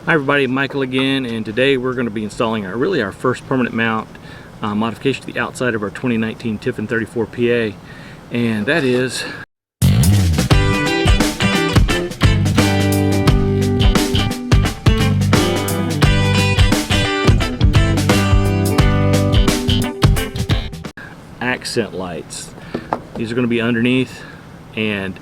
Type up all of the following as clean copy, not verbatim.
Hi everybody, Michael again, and today we're going to be installing our first permanent mount modification to the outside of our 2019 Tiffin 34 PA, and that is accent lights. These are going to be underneath, and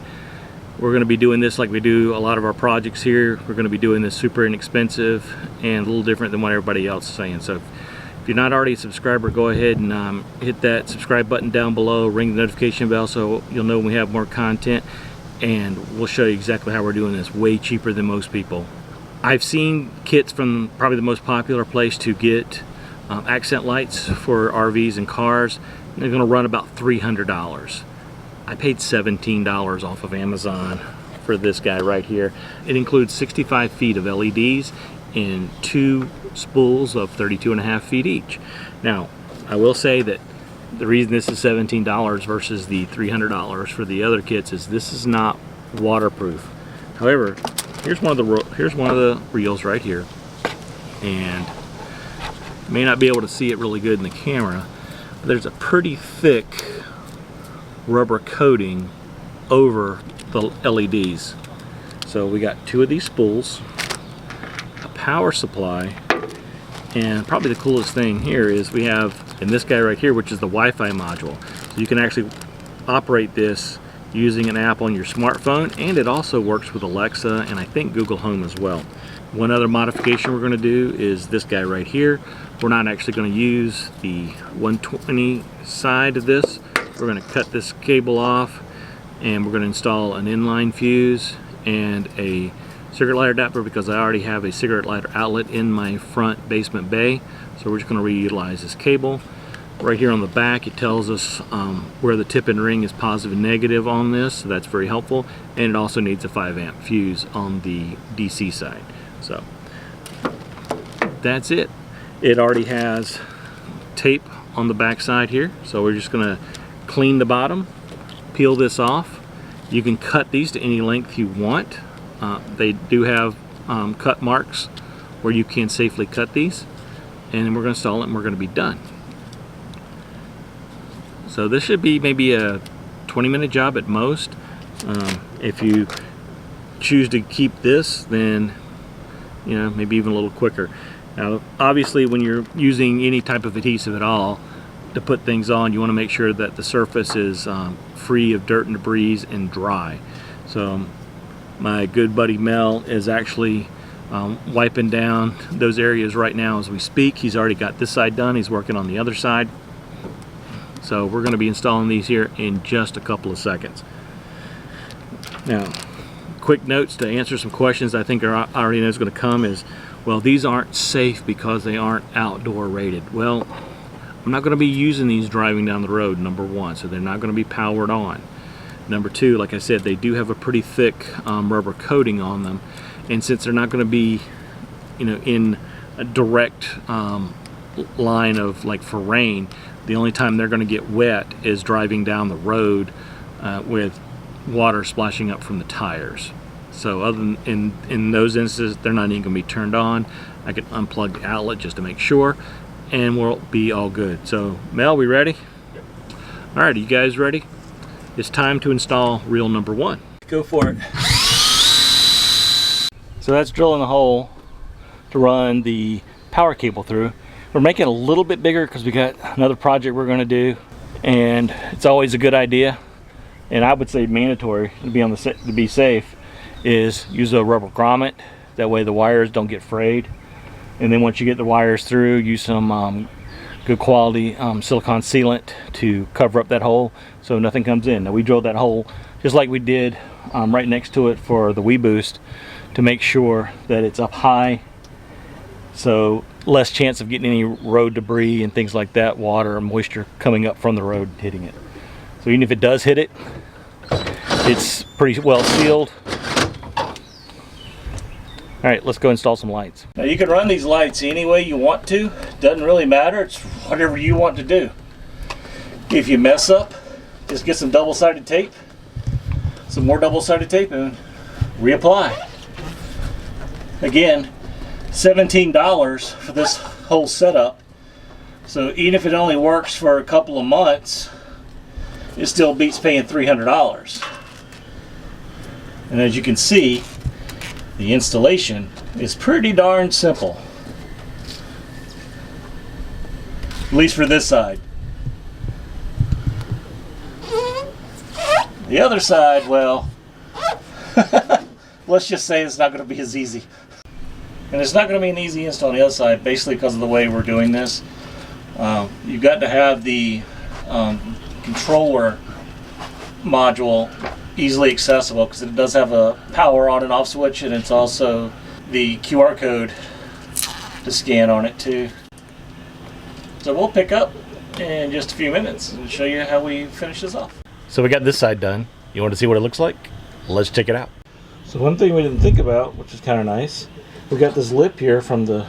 we're going to be doing this like we do a lot of our projects here. We're going to be doing this super inexpensive and a little different than what everybody else is saying. So if you're not already a subscriber, go ahead and hit that subscribe button down below, ring the notification bell so you'll know when we have more content, and we'll show you exactly how we're doing this way cheaper than most people. I've seen kits from probably the most popular place to get accent lights for RVs and cars. They're going to run about $300. I paid $17 off of Amazon for this guy right here. It includes 65 feet of LEDs and 2 spools of 32.5 feet each. Now, I will say that the reason this is $17 versus the $300 for the other kits is this is not waterproof. However, here's one of the reels right here, and you may not be able to see it really good in the camera, but there's a pretty thick rubber coating over the LEDs. So we got 2 of these spools, a power supply, and probably the coolest thing here is we have in this guy right here, which is the Wi-Fi module. So you can actually operate this using an app on your smartphone, and it also works with Alexa and I think Google Home as well. One other modification we're going to do is this guy right here. We're not actually going to use the 120 side of this. We're going to cut this cable off, and we're going to install an inline fuse and a cigarette lighter adapter because I already have a cigarette lighter outlet in my front basement bay. So we're just going to reutilize this cable. Right here on the back it tells us where the tip and ring is positive and negative on this, so that's very helpful, and it also needs a 5-amp fuse on the DC side. So that's it. It already has tape on the back side here, so we're just going to clean the bottom, peel this off. You can cut these to any length you want. They do have cut marks where you can safely cut these, and then we're going to install it and we're going to be done. So this should be maybe a 20-minute job at most. If you choose to keep this, then maybe even a little quicker. Now obviously when you're using any type of adhesive at all to put things on, you want to make sure that the surface is free of dirt and debris and dry. So my good buddy Mel is actually wiping down those areas right now as we speak. He's already got this side done. He's working on the other side. So we're going to be installing these here in just a couple of seconds. Now, quick notes to answer some questions I think I already know is going to come is, well, these aren't safe because they aren't outdoor rated. Well, I'm not going to be using these driving down the road, number one, so they're not going to be powered on. Number two, like I said, they do have a pretty thick rubber coating on them, and since they're not going to be in a direct line of, like, for rain, the only time they're going to get wet is driving down the road with water splashing up from the tires. So other than in those instances, they're not even going to be turned on. I can unplug the outlet just to make sure, and we'll be all good. So Mel, we ready? All right, are you guys ready? It's time to install reel number 1. Go for it. So that's drilling the hole to run the power cable through. We're making it a little bit bigger because we got another project we're going to do, and it's always a good idea, and I would say mandatory to be safe, is use a rubber grommet. That way the wires don't get frayed. And then once you get the wires through, use some good quality silicone sealant to cover up that hole so nothing comes in. Now we drilled that hole just like we did right next to it for the WeBoost to make sure that it's up high, so less chance of getting any road debris and things like that, water or moisture coming up from the road hitting it. So even if it does hit it, it's pretty well sealed. Alright, let's go install some lights. Now you can run these lights any way you want to. Doesn't really matter. It's whatever you want to do. If you mess up, just get some double-sided tape, some more double-sided tape, and reapply. Again, $17 for this whole setup. So even if it only works for a couple of months, it still beats paying $300. And as you can see, the installation is pretty darn simple. At least for this side. The other side, well, let's just say it's not going to be as easy. And it's not going to be an easy install on the other side, basically because of the way we're doing this. You've got to have the controller module easily accessible, because it does have a power on and off switch, and it's also the QR code to scan on it too. So we'll pick up in just a few minutes and show you how we finish this off. So we got this side done. You want to see what it looks like? Let's check it out. So one thing we didn't think about, which is kind of nice, we got this lip here from the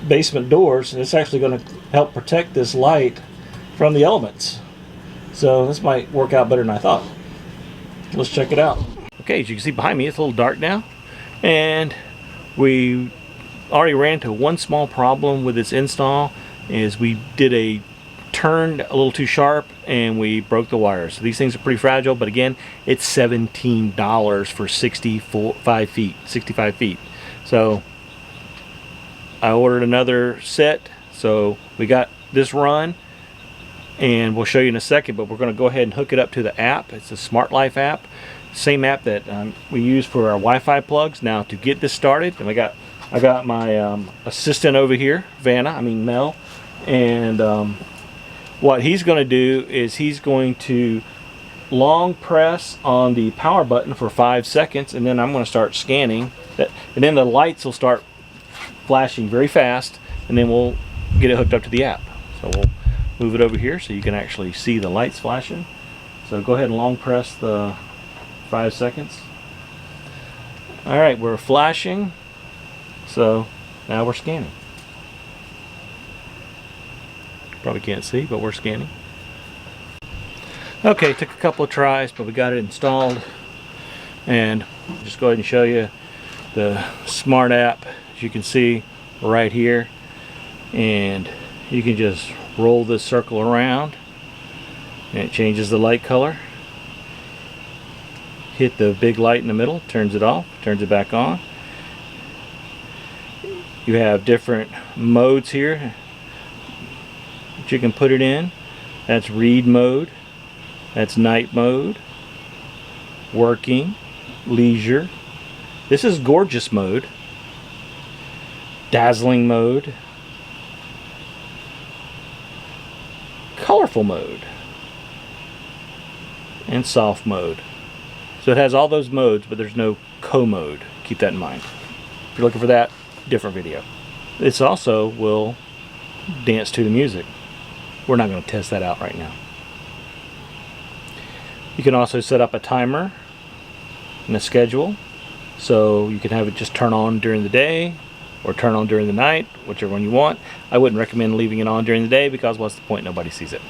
basement doors, and it's actually going to help protect this light from the elements. So this might work out better than I thought. Let's check it out. Okay, as you can see behind me, it's a little dark now, and we already ran into one small problem with this install. Is we turned a little too sharp and we broke the wires. So these things are pretty fragile, but again, it's $17 for 65 feet. So I ordered another set, so we got this run, and we'll show you in a second, but we're going to go ahead and hook it up to the app. It's a Smart Life app, same app that we use for our Wi-Fi plugs. Now to get this started, and I got my assistant over here, Mel, and what he's going to do is he's going to long press on the power button for 5 seconds, and then I'm going to start scanning that, and then the lights will start flashing very fast, and then we'll get it hooked up to the app. So we'll move it over here so you can actually see the lights flashing. So go ahead and long press the 5 seconds. All right, we're flashing, so now we're scanning. Probably can't see, but we're scanning. Okay, took a couple of tries, but we got it installed. And just go ahead and show you the Smart app, as you can see right here. And you can just roll this circle around, and it changes the light color. Hit the big light in the middle, turns it off, turns it back on. You have different modes here that you can put it in. That's read mode, that's night mode, working, leisure. This is gorgeous mode, dazzling mode, colorful mode, and soft mode. So it has all those modes, but there's no co-mode. Keep that in mind. If you're looking for that, different video. This also will dance to the music. We're not going to test that out right now. You can also set up a timer and a schedule, so you can have it just turn on during the day or turn on during the night, whichever one you want. I wouldn't recommend leaving it on during the day, because what's the point? Nobody sees it.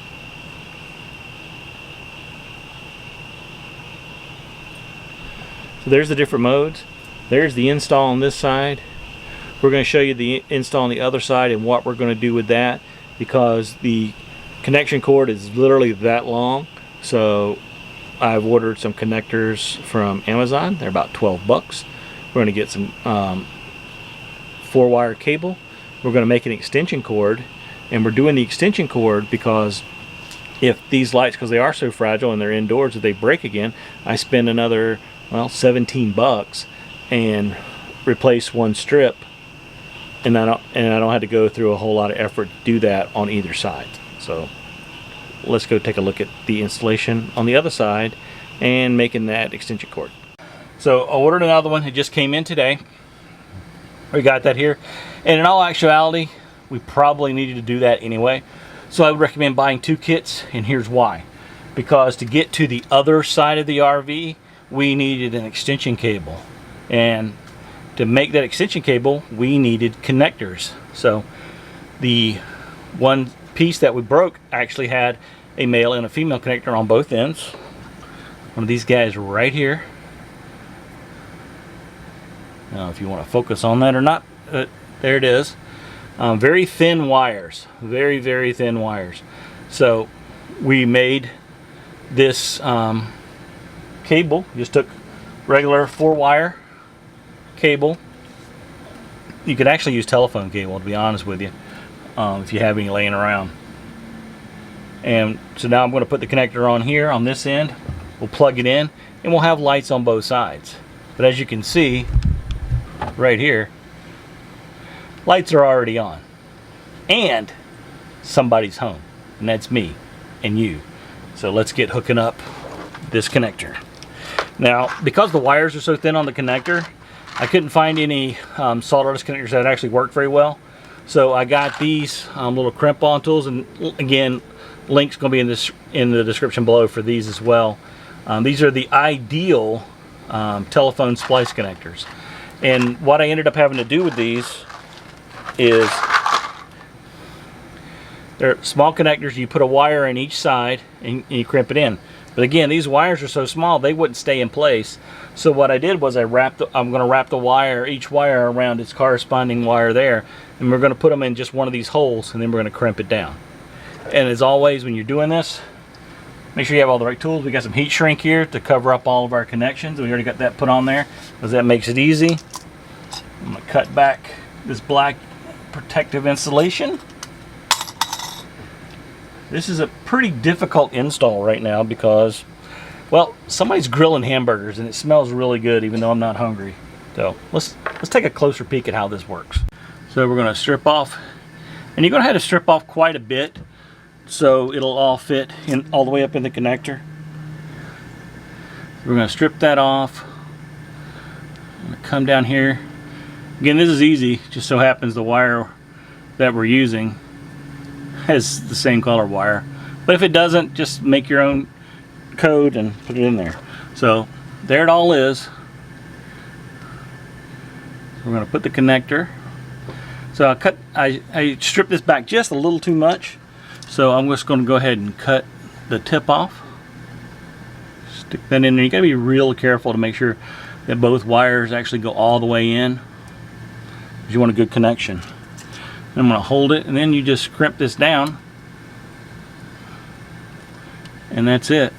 So there's the different modes. There's the install on this side. We're going to show you the install on the other side and what we're going to do with that, because the connection cord is literally that long. So I've ordered some connectors from Amazon. They're about 12 bucks. We're going to get some 4-wire cable. We're going to make an extension cord, and we're doing the extension cord because if these lights, because they are so fragile and they're indoors, if they break again, I spend another, well, 17 bucks and replace one strip, and I don't have to go through a whole lot of effort to do that on either side. So let's go take a look at the installation on the other side and making that extension cord. So I ordered another one. It just came in today. We got that here, and in all actuality we probably needed to do that anyway, so I would recommend buying 2 kits, and here's why. Because to get to the other side of the RV, we needed an extension cable, and to make that extension cable we needed connectors. So the one piece that we broke actually had a male and a female connector on both ends. One of these guys right here. Now if you want to focus on that or not, There it is. Very thin wires, very, very thin wires. So we made this cable, just took regular 4-wire cable. You could actually use telephone cable, to be honest with you, if you have any laying around. And so now I'm going to put the connector on here on this end. We'll plug it in and we'll have lights on both sides. But as you can see right here, lights are already on. And somebody's home, and that's me and you. So let's get hooking up this connector. Now, because the wires are so thin on the connector, I couldn't find any solderless connectors that actually work very well. So I got these little crimp-on tools, and again, link's going to be in the description below for these as well. These are the ideal telephone splice connectors. And what I ended up having to do with these is they're small connectors. You put a wire in each side and you crimp it in. But again, these wires are so small they wouldn't stay in place. So what I did was I'm going to wrap the wire, each wire around its corresponding wire there, and we're going to put them in just one of these holes, and then we're going to crimp it down. And as always, when you're doing this, make sure you have all the right tools. We got some heat shrink here to cover up all of our connections. We already got that put on there because that makes it easy. I'm going to cut back this black protective insulation. This is a pretty difficult install right now because, well, somebody's grilling hamburgers and it smells really good even though I'm not hungry. So let's take a closer peek at how this works. So we're going to strip off, and you're going to have to strip off quite a bit so it'll all fit in all the way up in the connector. We're going to strip that off. I'm going to come down here. Again, this is easy. Just so happens the wire that we're using has the same color wire, but if it doesn't, just make your own code and put it in there. So there it all is. We're going to put the connector. So I stripped this back just a little too much, so I'm just going to go ahead and cut the tip off. Stick that in there. You got to be real careful to make sure that both wires actually go all the way in, because you want a good connection. I'm going to hold it, and then you just crimp this down, and that's it.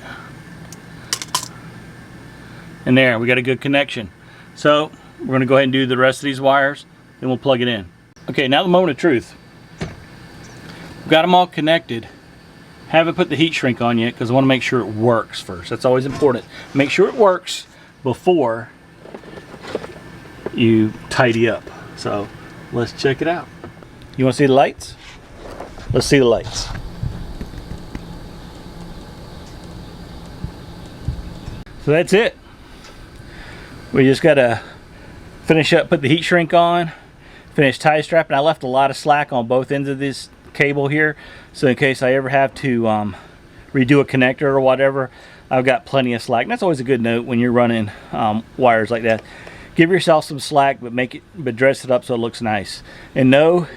And there, we got a good connection. So we're going to go ahead and do the rest of these wires, then we'll plug it in. Okay, now the moment of truth. We've got them all connected. Haven't put the heat shrink on yet because I want to make sure it works first. That's always important. Make sure it works before you tidy up. So let's check it out. You want to see the lights? Let's see the lights. So that's it. We just got to finish up, put the heat shrink on, finish tie strapping. I left a lot of slack on both ends of this cable here, so in case I ever have to redo a connector or whatever, I've got plenty of slack. And that's always a good note when you're running wires like that. Give yourself some slack, but dress it up so it looks nice. And no,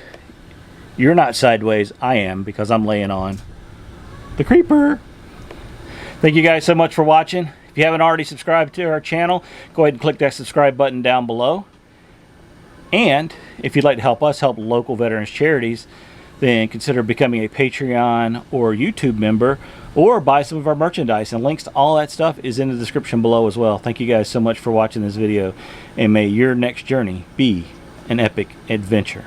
you're not sideways. I am, because I'm laying on the creeper. Thank you guys so much for watching. If you haven't already subscribed to our channel, go ahead and click that subscribe button down below. And if you'd like to help us help local veterans charities, then consider becoming a Patreon or YouTube member, or buy some of our merchandise. And links to all that stuff is in the description below as well. Thank you guys so much for watching this video, and may your next journey be an epic adventure.